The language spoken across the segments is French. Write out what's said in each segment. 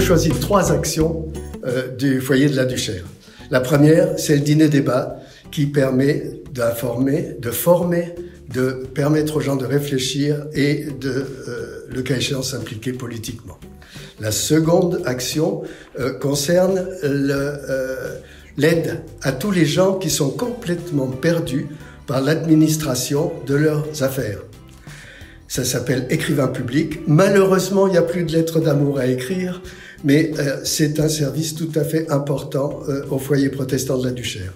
choisi 3 actions du foyer de la Duchère. La première, c'est le dîner-débat qui permet d'informer, de former, de permettre aux gens de réfléchir et de, le cas échéant, s'impliquer politiquement. La seconde action concerne l'aide à tous les gens qui sont complètement perdus par l'administration de leurs affaires. Ça s'appelle écrivain public. Malheureusement, il n'y a plus de lettres d'amour à écrire, mais c'est un service tout à fait important au foyer protestant de la Duchère.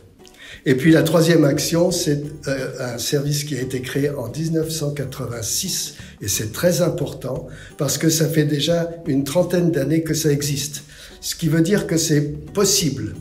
Et puis la troisième action, c'est un service qui a été créé en 1986 et c'est très important parce que ça fait déjà une trentaine d'années que ça existe. Ce qui veut dire que c'est possible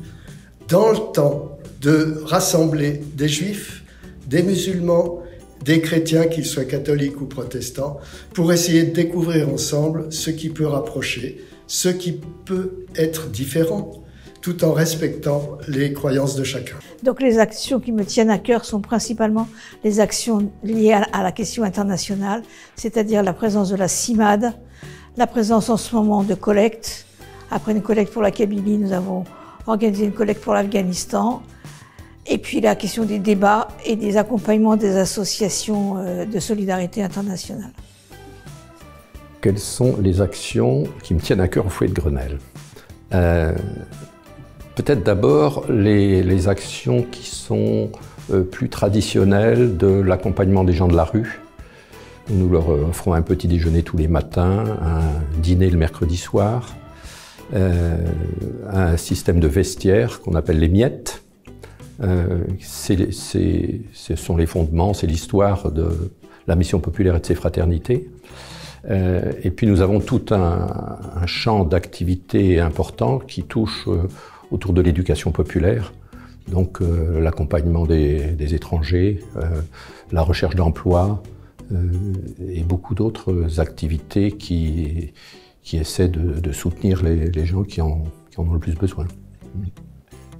dans le temps de rassembler des juifs, des musulmans, des chrétiens, qu'ils soient catholiques ou protestants, pour essayer de découvrir ensemble ce qui peut rapprocher, ce qui peut être différent, tout en respectant les croyances de chacun. Donc les actions qui me tiennent à cœur sont principalement les actions liées à la question internationale, c'est-à-dire la présence de la CIMAD, la présence en ce moment de collectes. Après une collecte pour la Kabylie, nous avons organisé une collecte pour l'Afghanistan. Et puis la question des débats et des accompagnements des associations de solidarité internationale. Quelles sont les actions qui me tiennent à cœur au foyer de Grenelle? Peut-être d'abord les actions qui sont plus traditionnelles de l'accompagnement des gens de la rue. Nous leur offrons un petit déjeuner tous les matins, un dîner le mercredi soir, un système de vestiaire qu'on appelle les miettes. Ce sont les fondements, c'est l'histoire de la mission populaire et de ses fraternités. Et puis nous avons tout un champ d'activités important qui touche autour de l'éducation populaire, donc l'accompagnement des étrangers, la recherche d'emploi et beaucoup d'autres activités qui essaient de soutenir les gens qui en ont le plus besoin.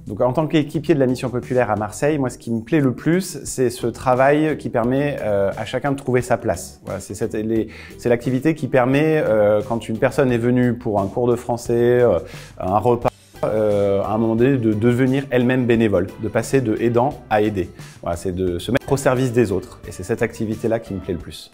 Donc en tant qu'équipier de la mission populaire à Marseille, moi ce qui me plaît le plus, c'est ce travail qui permet à chacun de trouver sa place. Voilà, c'est l'activité qui permet, quand une personne est venue pour un cours de français, un repas, à un moment donné, de devenir elle-même bénévole, de passer de aidant à aider. Voilà, c'est de se mettre au service des autres. Et c'est cette activité-là qui me plaît le plus.